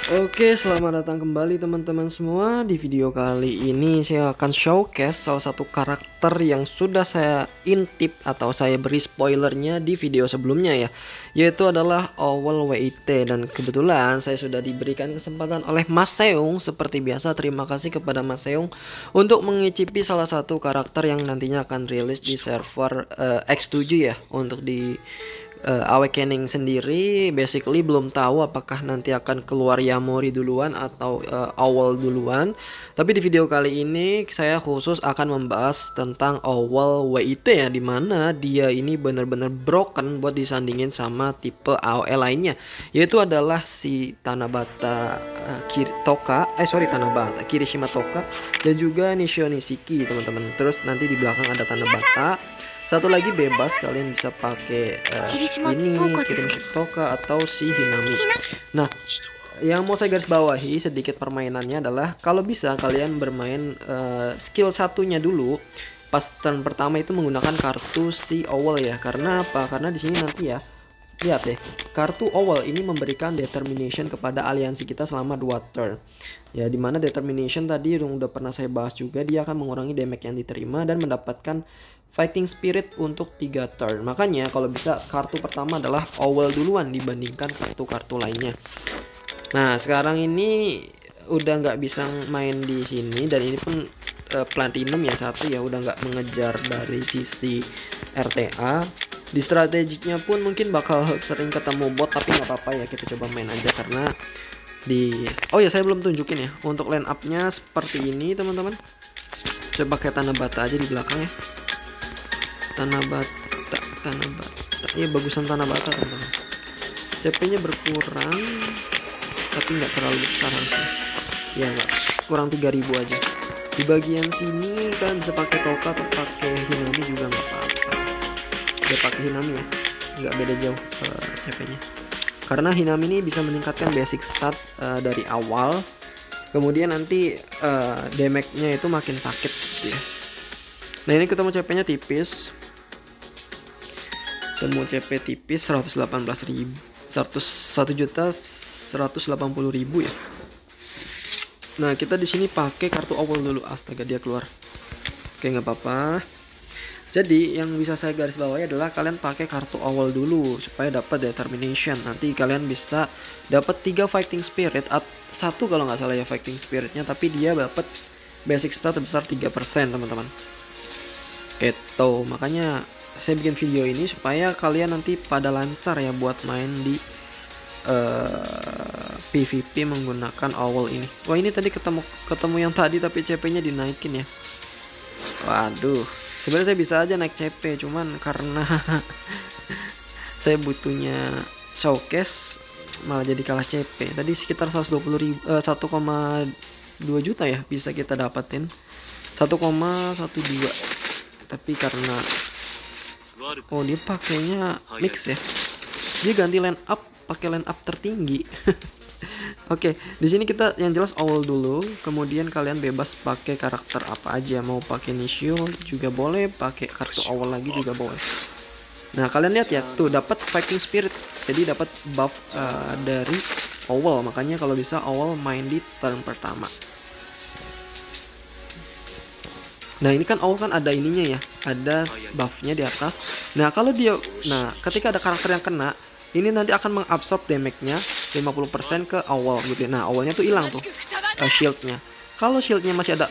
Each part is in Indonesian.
Oke, selamat datang kembali teman-teman semua. Di video kali ini saya akan showcase salah satu karakter yang sudah saya intip atau saya beri spoilernya di video sebelumnya ya, yaitu adalah Owl WIT. Dan kebetulan saya sudah diberikan kesempatan oleh Mas Seung. Seperti biasa, terima kasih kepada Mas Seung untuk mengicipi salah satu karakter yang nantinya akan rilis di server X7 ya, untuk di Awakening sendiri basically belum tahu apakah nanti akan keluar Yamori duluan atau Owl duluan. Tapi di video kali ini saya khusus akan membahas tentang Owl WIT ya, dimana dia ini benar-benar broken buat disandingin sama tipe AOE lainnya, yaitu adalah si Tanabata Tanabata Kirishima Toka dan juga Nishio Nishiki teman-teman. Terus nanti di belakang ada Tanabata. Satu lagi bebas, kalian bisa pakai ini Kirishima Toka atau si Hinami. Nah, yang mau saya garis bawahi sedikit permainannya adalah kalau bisa kalian bermain skill satunya dulu pas turn pertama itu menggunakan kartu si Owl ya. Karena apa? Karena di sini nanti ya, lihat deh, kartu Owl ini memberikan determination kepada aliansi kita selama 2 turn. Ya, dimana determination tadi udah pernah saya bahas juga, dia akan mengurangi damage yang diterima dan mendapatkan fighting spirit untuk 3 turn. Makanya kalau bisa kartu pertama adalah Owl duluan dibandingkan kartu-kartu lainnya. Nah, sekarang ini udah nggak bisa main di sini, dan ini pun platinum ya satu ya, udah nggak mengejar dari sisi RTA. Di strateginya pun mungkin bakal sering ketemu bot, tapi nggak apa-apa ya, kita coba main aja. Karena oh ya, saya belum tunjukin ya untuk line up-nya seperti ini teman-teman. Coba pakai Tanabata aja di belakang ya. Tanabata ya, bagusan Tanabata teman-teman. CP-nya berkurang tapi nggak terlalu besar harusnya ya, nggak kurang 3000 aja. Di bagian sini kan bisa pakai Toka atau pakai Hinami juga nggak apa-apa. Dia pakai Hinami ya, nggak beda jauh CP-nya, karena Hinami ini bisa meningkatkan basic stat dari awal, kemudian nanti damage-nya itu makin sakit gitu ya. Nah, ini ketemu CP-nya tipis, temu CP tipis 118.000, 1.180.000 ya. Nah, kita di sini pakai kartu Owl dulu. Astaga, dia keluar. Oke, nggak apa-apa. Jadi yang bisa saya garis bawahi adalah kalian pakai kartu Owl dulu supaya dapat determination. Nanti kalian bisa dapat 3 fighting spirit, satu kalau nggak salah ya fighting spiritnya, tapi dia dapat basic stat sebesar 3% teman-teman. Itu makanya saya bikin video ini supaya kalian nanti pada lancar ya buat main di PvP menggunakan Owl ini. Wah, ini tadi ketemu yang tadi tapi CP-nya dinaikin ya. Waduh, sebenarnya saya bisa aja naik CP, cuman karena saya butuhnya showcase malah jadi kalah CP. Tadi sekitar 1,2 juta ya bisa kita dapatin, 1,12. Tapi karena dia pakainya mix ya, dia ganti line up, pakai line up tertinggi. Oke, di sini kita yang jelas Owl dulu, kemudian kalian bebas pakai karakter apa aja, mau pakai Nishio juga boleh, pakai kartu Owl lagi juga boleh. Nah, kalian lihat ya, tuh dapat fighting spirit, jadi dapat buff dari Owl. Makanya kalau bisa Owl main di turn pertama. Nah, ini kan Owl kan ada ininya ya, ada buffnya di atas. Nah, ketika ada karakter yang kena, ini nanti akan mengabsorb damage-nya 50% ke Owl gitu. Nah, Owlnya tuh hilang tuh shieldnya. Kalau shieldnya masih ada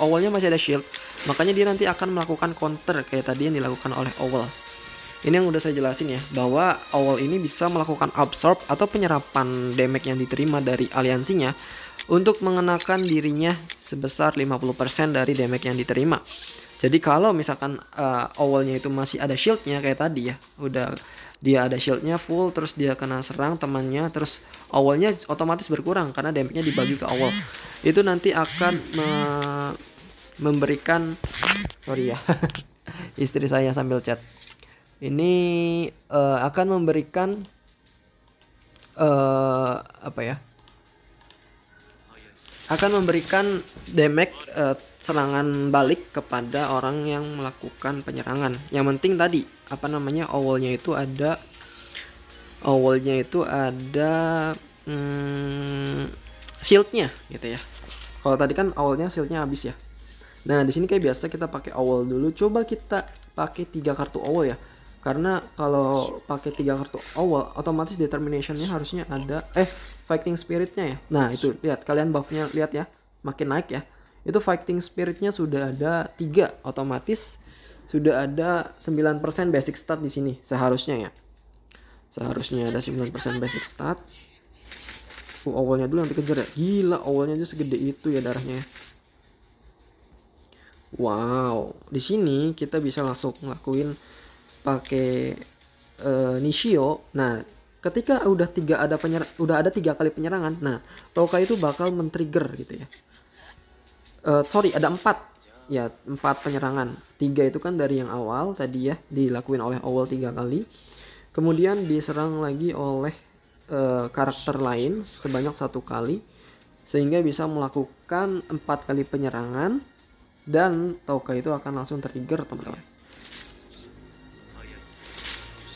Owlnya masih ada shield, makanya dia nanti akan melakukan counter kayak tadi yang dilakukan oleh Owl. Ini yang udah saya jelasin ya, bahwa Owl ini bisa melakukan absorb atau penyerapan damage yang diterima dari aliansinya untuk mengenakan dirinya sebesar 50% dari damage yang diterima. Jadi kalau misalkan Owlnya itu masih ada shieldnya kayak tadi ya, udah dia ada shieldnya full, terus dia kena serang temannya, terus Owlnya otomatis berkurang karena damage-nya dibagi ke Owl. Itu nanti akan memberikan istri saya sambil chat. Ini akan memberikan akan memberikan damage serangan balik kepada orang yang melakukan penyerangan. Yang penting tadi Owlnya itu ada shieldnya gitu ya. Kalau tadi kan awalnya shieldnya habis ya. Nah di sini kayak biasa kita pakai awal dulu. Coba kita pakai 3 kartu awal ya. Karena kalau pakai 3 kartu awal, otomatis determinationnya harusnya ada fighting spiritnya ya. Nah itu lihat, kalian buffnya lihat ya, makin naik ya. Itu fighting spiritnya sudah ada 3, otomatis sudah ada 9% basic stat di sini seharusnya ya. Seharusnya ada 9% basic stat. Awalnya dulu yang dikejar ya. Gila, awalnya aja segede itu ya darahnya. Wow, di sini kita bisa langsung ngelakuin pakai Nishio. Nah, ketika udah ada 3 kali penyerangan, nah Toka itu bakal men-trigger gitu ya. Sorry, ada 4 ya, 4 penyerangan. 3 itu kan dari yang awal tadi ya, dilakuin oleh awal 3 kali. Kemudian diserang lagi oleh karakter lain sebanyak 1 kali, sehingga bisa melakukan 4 kali penyerangan. Dan Toka itu akan langsung trigger teman-teman.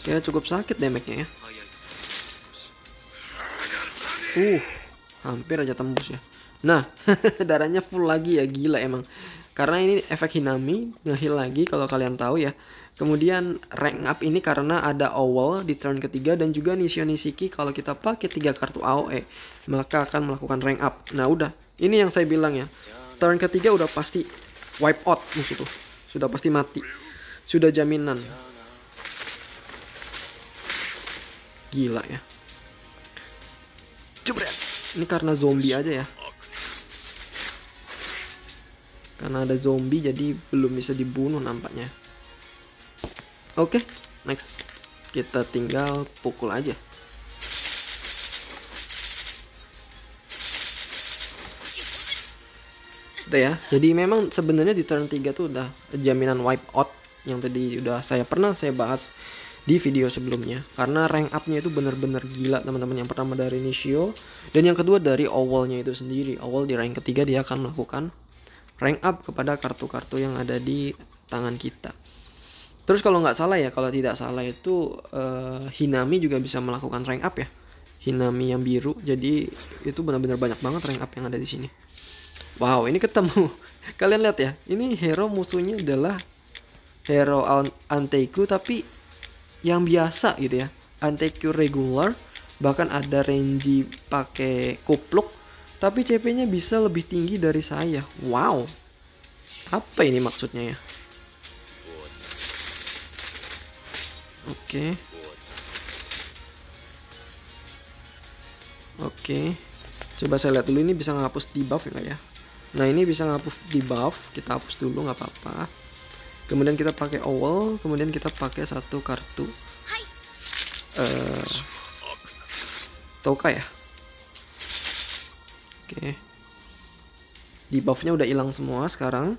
Oke, cukup sakit damage-nya ya. Hampir aja tembus ya. Nah darahnya full lagi ya, gila emang. Karena ini efek Hinami nge-heal lagi kalau kalian tahu ya. Kemudian rank up ini karena ada awal di turn ketiga, dan juga Nishio Nishiki kalau kita pakai 3 kartu AOE maka akan melakukan rank up. Nah udah, ini yang saya bilang ya, turn ketiga udah pasti wipe out musuh tuh, sudah pasti mati, sudah jaminan. Gila ya. Jebret. Ini karena zombie aja ya. Karena ada zombie jadi belum bisa dibunuh nampaknya. Oke, next kita tinggal pukul aja. Udah ya. Jadi memang sebenarnya di turn 3 tuh udah jaminan wipe out yang tadi udah pernah saya bahas di video sebelumnya. Karena rank up-nya itu bener-bener gila teman-teman. Yang pertama dari Nishio, dan yang kedua dari awalnya itu sendiri. Awal di rank ketiga dia akan melakukan rank up kepada kartu-kartu yang ada di tangan kita. Terus kalau nggak salah ya, kalau tidak salah itu Hinami juga bisa melakukan rank up ya. Hinami yang biru. Jadi itu benar-benar banyak banget rank up yang ada di sini. Wow, ini ketemu. Kalian lihat ya, ini hero musuhnya adalah hero Anteiku tapi yang biasa gitu ya. Anteiku regular, bahkan ada Renji pakai kupluk, tapi CP-nya bisa lebih tinggi dari saya. Wow. Apa ini maksudnya ya? Oke. Coba saya lihat dulu, ini bisa ngapus debuff enggak ya? Nah ini bisa ngapus debuff, kita hapus dulu nggak apa-apa. Kemudian kita pakai awal, kemudian kita pakai 1 kartu Toka ya. Oke. Debuffnya udah hilang semua sekarang.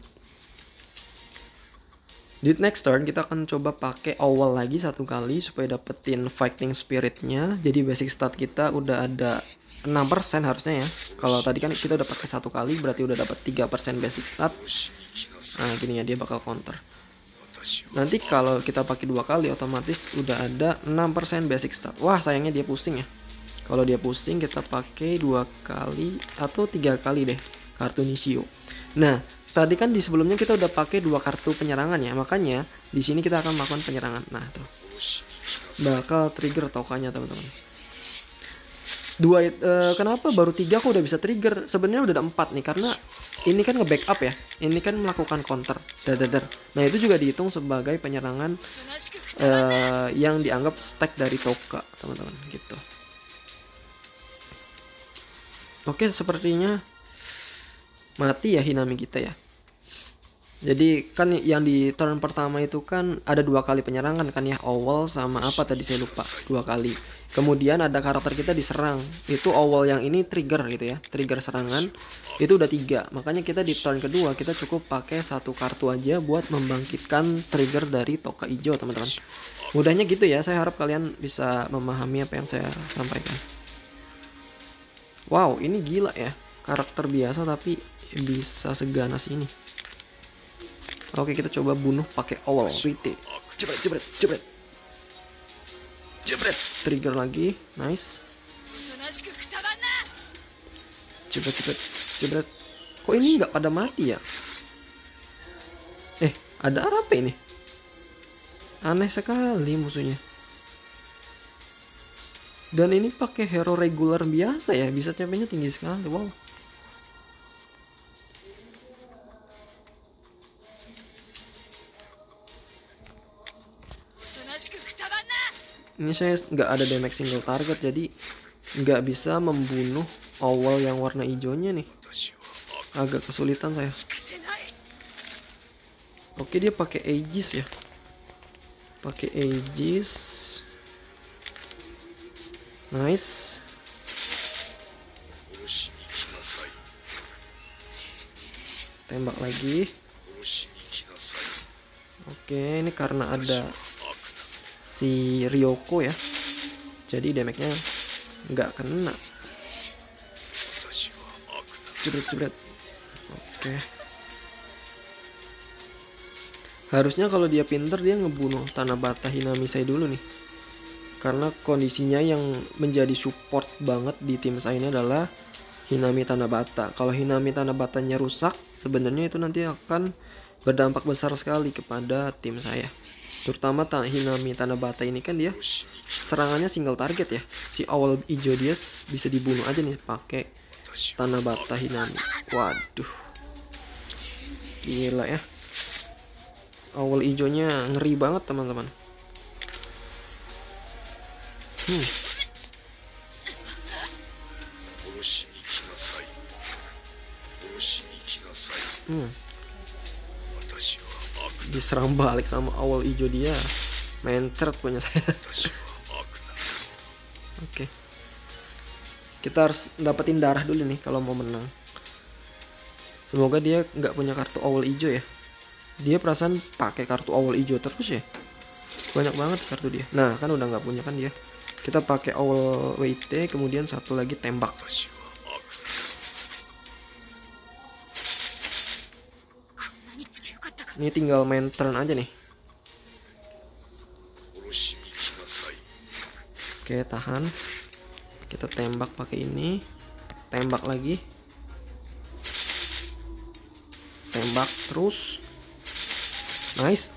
Di next turn kita akan coba pakai awal lagi 1 kali supaya dapetin fighting spiritnya. Jadi basic stat kita udah ada 6% harusnya ya. Kalau tadi kan kita udah pakai 1 kali, berarti udah dapat 3% basic stat. Nah gini ya, dia bakal counter. Nanti kalau kita pakai 2 kali otomatis udah ada 6% basic stat. Wah sayangnya dia pusing ya. Kalau dia pusing kita pakai 2 kali atau 3 kali deh kartu Nishio. Nah tadi kan di sebelumnya kita udah pakai 2 kartu penyerangan ya, makanya di sini kita akan melakukan penyerangan. Nah tuh bakal trigger Tokanya teman-teman. Kenapa baru 3 kok udah bisa trigger? Sebenarnya udah ada 4 nih, karena ini kan nge-backup ya. Ini kan melakukan counter. Nah itu juga dihitung sebagai penyerangan yang dianggap stack dari Toka teman-teman gitu. Oke, sepertinya mati ya Hinami kita ya. Jadi kan yang di turn pertama itu kan ada 2 kali penyerangan kan ya, awal sama apa tadi saya lupa, 2 kali. Kemudian ada karakter kita diserang, itu awal yang ini trigger gitu ya, trigger serangan itu udah 3. Makanya kita di turn kedua kita cukup pakai 1 kartu aja buat membangkitkan trigger dari Toka hijau teman-teman. Mudahnya gitu ya, saya harap kalian bisa memahami apa yang saya sampaikan. Wow, ini gila ya, karakter biasa tapi bisa seganas ini. Oke, kita coba bunuh pakai awal RT. Jebret. Trigger lagi. Nice. Jebret. Kok ini nggak pada mati ya? Ada apa ini? Aneh sekali musuhnya. Dan ini pakai hero regular biasa ya, bisa CP-nya tinggi sekali. Wow. Ini saya nggak ada damage single target, jadi nggak bisa membunuh owl yang warna hijaunya nih. Agak kesulitan saya. Oke, dia pakai Aegis ya. Pakai Aegis. Nice. Tembak lagi. Oke, ini karena ada si Ryoko ya, jadi damage-nya nggak kena. Jebret. Oke. Harusnya kalau dia pinter dia ngebunuh Tanabata Hinami saya dulu nih. Karena kondisinya yang menjadi support banget di tim saya ini adalah Hinami Tanabata. Kalau Hinami Tanabatanya rusak, sebenarnya itu nanti akan berdampak besar sekali kepada tim saya. Terutama Hinami Tanabata ini kan dia serangannya single target ya. Si owl hijau dia bisa dibunuh aja nih pakai Tanabata Hinami. Waduh, gila ya. Owl hijaunya ngeri banget teman-teman. Diserang balik sama owl hijau dia. Mencret punya saya. Oke. Kita harus dapetin darah dulu nih kalau mau menang. Semoga dia nggak punya kartu owl hijau ya. Dia perasaan pakai kartu owl hijau terus ya. Banyak banget kartu dia. Nah, kan udah nggak punya kan dia. Kita pakai owl WT, kemudian satu lagi tembak. Ini tinggal main turn aja nih. Oke, tahan. Kita tembak pakai ini. Tembak lagi. Tembak terus. Nice.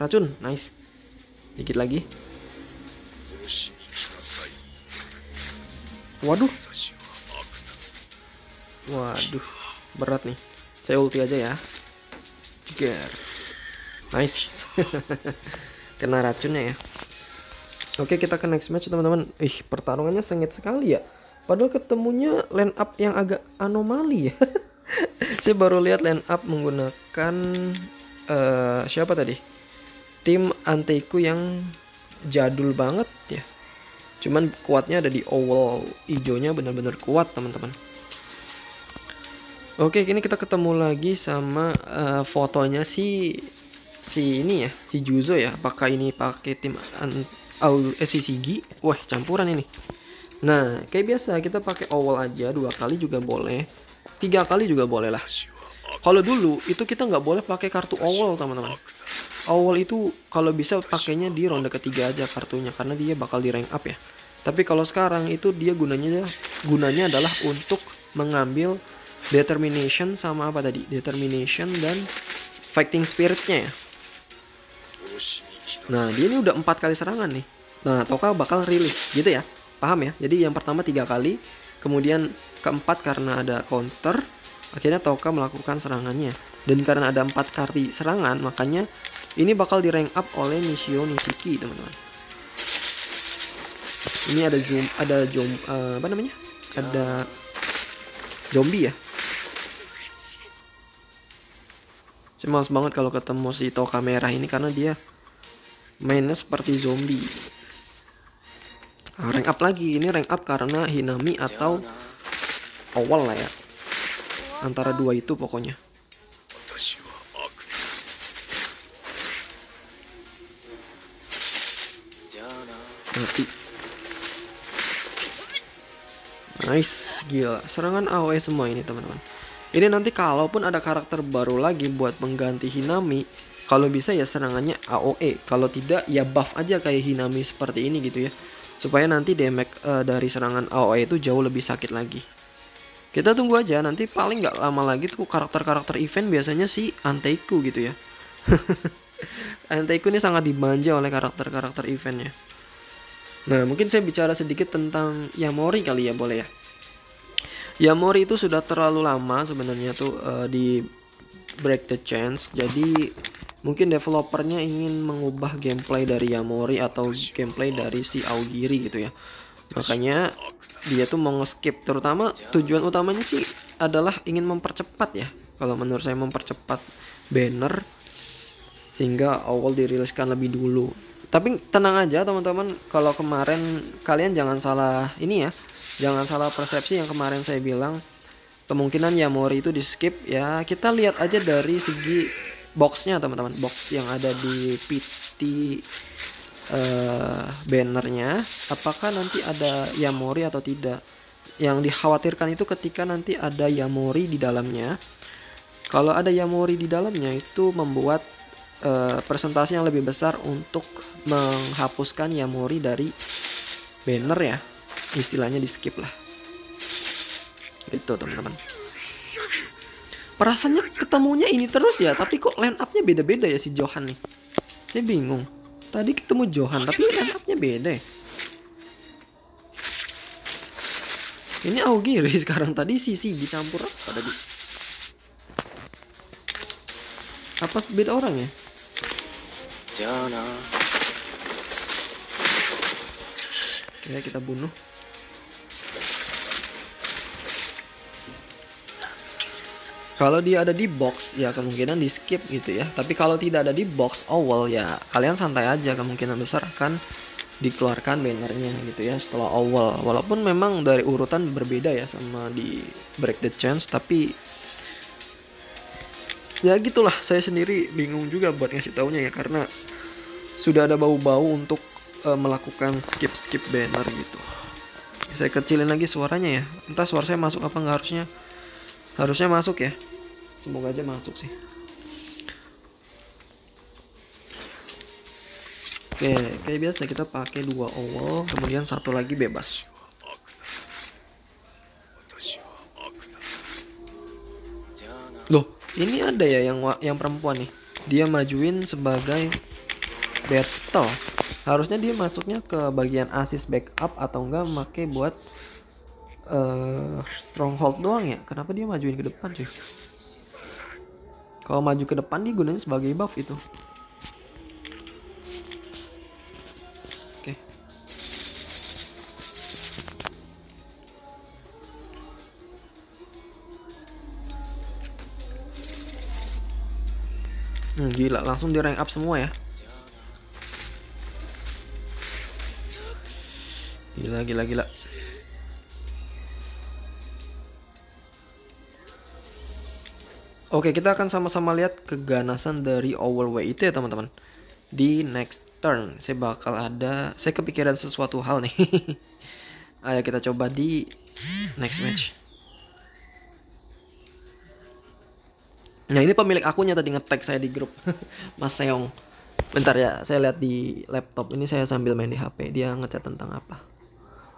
Racun, nice. Dikit lagi. Waduh. Berat nih. Saya ulti aja ya. Jeger. Nice. Kena racunnya ya. Oke, kita ke next match teman-teman. Pertarungannya sengit sekali ya. Padahal ketemunya line up yang agak anomali ya. Saya baru lihat line up menggunakan siapa tadi? Tim Anteiku yang jadul banget ya. Cuman kuatnya ada di owl hijaunya, benar-benar kuat teman-teman. Oke, ini kita ketemu lagi sama fotonya si ini ya, si Juzo ya. Apakah ini pakai tim si Sigi? Wah, campuran ini. Nah, kayak biasa kita pakai owl aja, 2 kali juga boleh, 3 kali juga boleh lah. Kalau dulu itu kita nggak boleh pakai kartu owl teman-teman. Owl itu kalau bisa pakainya di ronde ketiga aja kartunya, karena dia bakal di rank up ya. Tapi kalau sekarang itu dia gunanya adalah untuk mengambil determination sama apa tadi? Determination dan fighting spiritnya ya. Nah, dia ini udah 4 kali serangan nih. Nah, Toka bakal rilis gitu ya. Paham ya? Jadi yang pertama 3 kali, kemudian keempat karena ada counter, akhirnya Toka melakukan serangannya. Dan karena ada 4 kali serangan, makanya ini bakal di rank up oleh Nishio Nishiki teman-teman. Ini ada apa namanya? Ada zombie ya. Saya males banget kalau ketemu si Toka merah ini karena dia mainnya seperti zombie. Rank up lagi, ini rank up karena Hinami atau Owl lah ya. Antara 2 itu pokoknya. Mati. Nice, gila. Serangan AOE semua ini teman-teman. Ini nanti kalaupun ada karakter baru lagi buat mengganti Hinami, kalau bisa ya serangannya AOE. Kalau tidak ya buff aja kayak Hinami seperti ini gitu ya. Supaya nanti damage dari serangan AOE itu jauh lebih sakit lagi. Kita tunggu aja, nanti paling nggak lama lagi tuh karakter-karakter event biasanya si Anteiku gitu ya. Anteiku ini sangat dimanja oleh karakter-karakter eventnya. Nah, mungkin saya bicara sedikit tentang Yamori kali ya, boleh ya. Yamori itu sudah terlalu lama sebenarnya tuh di Break the Chance. Jadi mungkin developernya ingin mengubah gameplay dari Yamori atau gameplay dari si Aogiri gitu ya. Makanya dia tuh mau nge-skip, terutama tujuan utamanya sih adalah ingin mempercepat ya. Kalau menurut saya mempercepat banner sehingga awal diriliskan lebih dulu. Tapi tenang aja teman-teman, kalau kemarin kalian jangan salah ini ya. Jangan salah persepsi yang kemarin saya bilang kemungkinan Yamori itu di skip ya. Kita lihat aja dari segi boxnya teman-teman, box yang ada di PT bannernya, apakah nanti ada Yamori atau tidak. Yang dikhawatirkan itu ketika nanti ada Yamori di dalamnya. Kalau ada Yamori di dalamnya itu membuat presentasi yang lebih besar untuk menghapuskan Yamori dari banner ya, istilahnya di skip lah itu teman-teman. Perasaannya ketemunya ini terus ya, tapi kok line up-nya beda-beda ya si Johan nih. Saya bingung. Tadi ketemu Johan, tapi line up-nya beda ya. Ini Aogiri sekarang, tadi Sisi dicampur apa tadi? Apa beda orang ya? Oke, kita bunuh. Kalau dia ada di box ya kemungkinan di skip gitu ya. Tapi kalau tidak ada di box awal ya kalian santai aja, kemungkinan besar akan dikeluarkan bannernya gitu ya setelah awal. Walaupun memang dari urutan berbeda ya sama di Break the Chance, tapi ya gitulah, saya sendiri bingung juga buat ngasih taunya ya, karena sudah ada bau-bau untuk melakukan skip banner gitu. Saya kecilin lagi suaranya ya, entah suara saya masuk apa nggak. Harusnya masuk ya, semoga aja masuk sih. Oke, kayak biasa kita pakai 2 owl, kemudian 1 lagi bebas. Loh, ini ada ya yang perempuan nih. Dia majuin sebagai battle. Harusnya dia masuknya ke bagian assist backup atau enggak make buat stronghold doang ya. Kenapa dia majuin ke depan cuy? Kalau maju ke depan dia gunanya sebagai buff itu. Oke. Gila, langsung di rank up semua ya. Gila. Oke, kita akan sama-sama lihat keganasan dari Owl WIT ya teman-teman. Di next turn saya kepikiran sesuatu hal nih. Ayo kita coba di next match. Nah, ini pemilik akunnya tadi nge-tag saya di grup. Mas Seong. Bentar ya, saya lihat di laptop. Ini saya sambil main di HP. Dia ngechat tentang apa?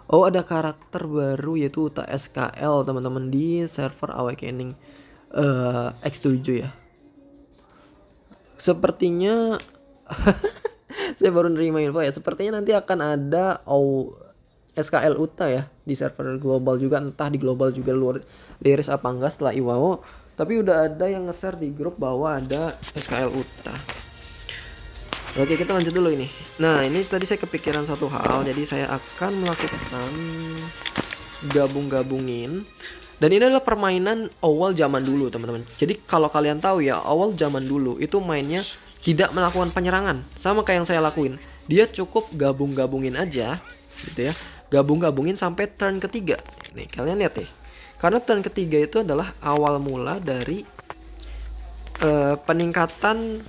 Oh, ada karakter baru yaitu Uta SKL teman-teman di server Awakening X7 ya. Sepertinya saya baru nerima info ya. Sepertinya nanti akan ada SKL Uta ya di server global juga, entah di global juga luar liris apa enggak setelah IWAO. Tapi udah ada yang nge-share di grup bahwa ada SKL Uta. Oke, kita lanjut dulu ini. Nah, ini tadi saya kepikiran satu hal, jadi saya akan melakukan gabungin. Dan ini adalah permainan awal zaman dulu teman-teman. Jadi kalau kalian tahu ya, awal zaman dulu itu mainnya tidak melakukan penyerangan, sama kayak yang saya lakuin. Dia cukup gabungin aja gitu ya. Gabungin sampai turn ketiga. Nih, kalian lihat ya. Karena turn ketiga itu adalah awal mula dari peningkatan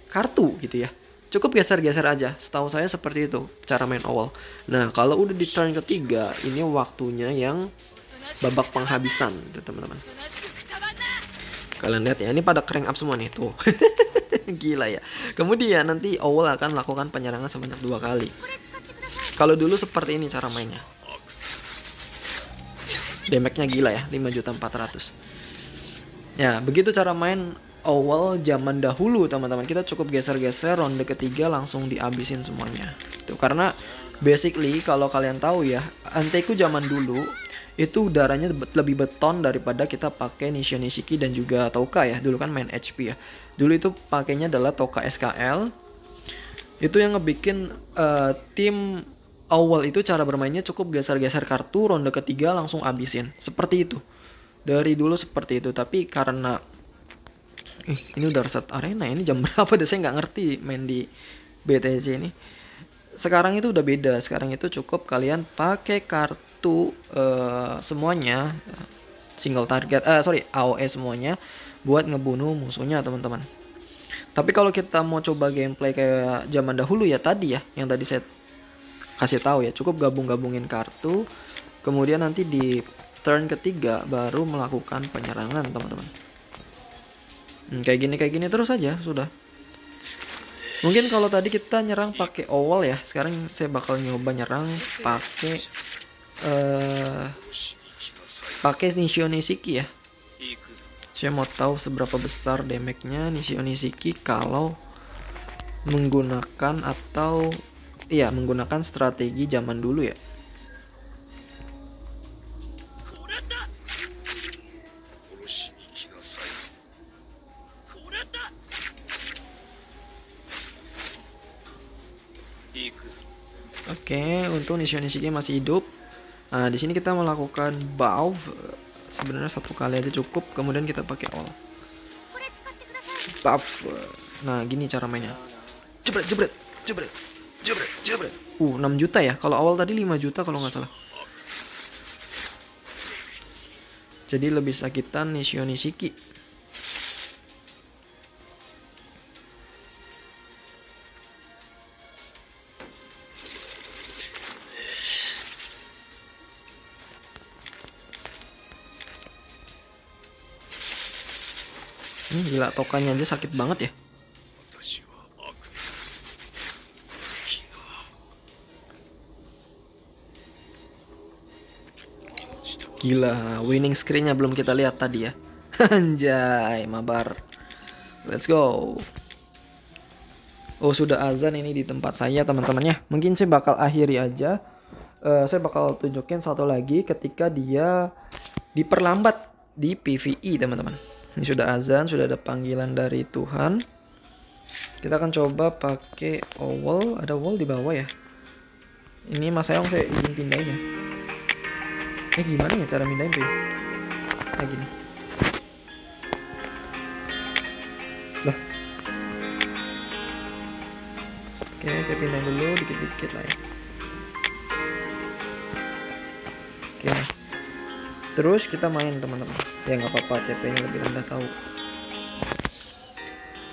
kartu gitu ya. Cukup geser-geser aja. Setahu saya seperti itu cara main awal. Nah, kalau udah di turn ketiga, ini waktunya yang babak penghabisan gitu teman-teman. Kalian lihat ya, ini pada crank up semua nih tuh. Gila ya. Kemudian nanti awal akan melakukan penyerangan sebanyak 2 kali. Kalau dulu seperti ini cara mainnya. Damage-nya gila ya, 5.400.000. Ya, begitu cara main awal zaman dahulu teman-teman. Kita cukup geser-geser, ronde ketiga langsung dihabisin semuanya. Tuh, karena basically kalau kalian tahu ya, Anteku zaman dulu itu udaranya lebih beton daripada kita pakai Nishio Nishiki dan juga Touka ya. Dulu kan main HP ya. Dulu itu pakainya adalah Touka SKL. Itu yang ngebikin tim awal itu cara bermainnya cukup geser-geser kartu, ronde ketiga langsung habisin. Seperti itu. Dari dulu seperti itu. Tapi karena ini udah reset arena, ini jam berapa deh, saya nggak ngerti main di BTC ini. Sekarang itu udah beda. Sekarang itu cukup kalian pakai kartu semuanya single target, AOE semuanya buat ngebunuh musuhnya teman-teman. Tapi kalau kita mau coba gameplay kayak zaman dahulu ya tadi ya, yang tadi saya kasih tahu ya, cukup gabung-gabungin kartu, kemudian nanti di turn ketiga baru melakukan penyerangan teman-teman. Kayak gini terus aja sudah. Mungkin kalau tadi kita nyerang pakai awal ya, sekarang saya bakal nyoba nyerang pakai Nishio Nishiki ya. Saya mau tahu seberapa besar damage-nya Nishio Nishiki kalau menggunakan menggunakan strategi zaman dulu ya. Oke, untuk Nishio Nishiki masih hidup. Nah, di sini kita melakukan buff. Sebenarnya satu kali aja cukup. Kemudian kita pakai all buff. Nah, gini cara mainnya. Jebret. 6 juta ya. Kalau awal tadi 5 juta kalau nggak salah. Jadi lebih sakitan Nishio Nishiki. Gila, tokannya aja sakit banget ya. Gila, winning screen-nya belum kita lihat tadi ya. Anjay, mabar. Let's go. Oh, sudah azan ini di tempat saya teman-teman ya. Mungkin saya bakal akhiri aja. Saya bakal tunjukin satu lagi ketika dia diperlambat di PvE teman-teman. Ini sudah azan, sudah ada panggilan dari Tuhan. Kita akan coba pakai wall. Ada wall di bawah ya. Ini Mas Sayong saya izin pindahin ya. Gimana ya cara pindahin tuh ya? Nah gini. Lah. Oke, saya pindahin dulu dikit-dikit lah ya. Oke. Terus kita main teman-teman. Ya nggak apa-apa, CP-nya lebih rendah tahu.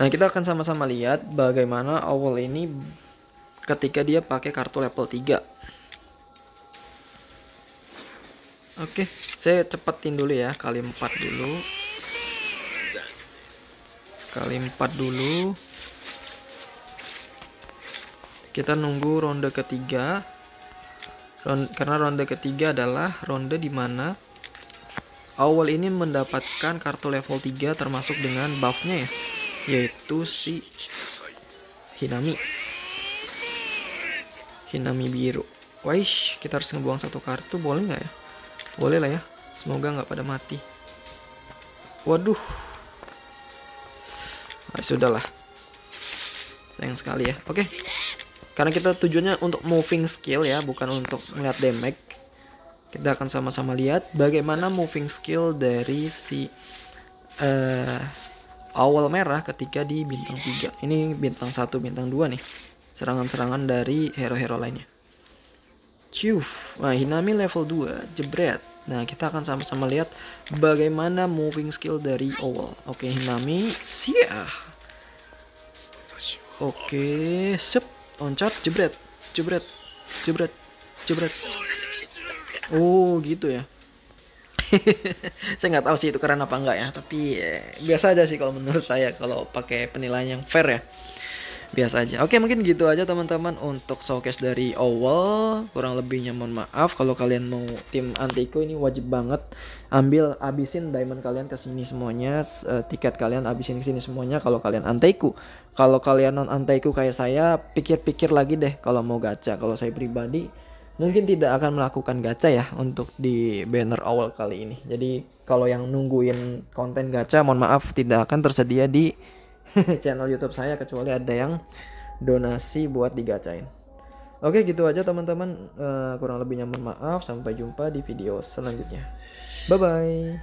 Nah, kita akan sama-sama lihat bagaimana awal ini ketika dia pakai kartu level 3. Oke, saya cepetin dulu ya, kali 4 dulu. Kita nunggu ronde ketiga. Karena ronde ketiga adalah ronde dimana awal ini mendapatkan kartu level 3 termasuk dengan buffnya ya, yaitu si Hinami biru. Waish, kita harus ngebuang satu kartu, boleh nggak ya? Boleh lah ya, semoga nggak pada mati. Waduh, nah, sudahlah, sayang sekali ya. Oke, karena kita tujuannya untuk moving skill ya, bukan untuk melihat damage. Kita akan sama-sama lihat bagaimana moving skill dari si awal merah ketika di bintang 3. Ini bintang 1, bintang 2 nih. Serangan-serangan dari hero-hero lainnya. Nah, Hinami level 2, jebret. Nah, kita akan sama-sama lihat bagaimana moving skill dari awal. Oke, Hinami, siap. Oke, sep, loncat, jebret. Oh, gitu ya. Saya nggak tahu sih itu keren apa enggak ya, tapi biasa aja sih kalau menurut saya kalau pakai penilaian yang fair ya. biasa aja. Oke, mungkin gitu aja teman-teman untuk showcase dari awal. Kurang lebihnya mohon maaf. Kalau kalian mau tim Antiko ini wajib banget abisin diamond kalian ke sini semuanya, tiket kalian abisin ke sini semuanya kalau kalian Antiko. Kalau kalian non Antiko kayak saya, pikir-pikir lagi deh kalau mau gacha. Kalau saya pribadi mungkin tidak akan melakukan gacha ya untuk di banner awal kali ini. Jadi kalau yang nungguin konten gacha, mohon maaf tidak akan tersedia di channel YouTube saya kecuali ada yang donasi buat digacain. Oke, gitu aja teman-teman. Kurang lebihnya mohon maaf. Sampai jumpa di video selanjutnya. Bye bye.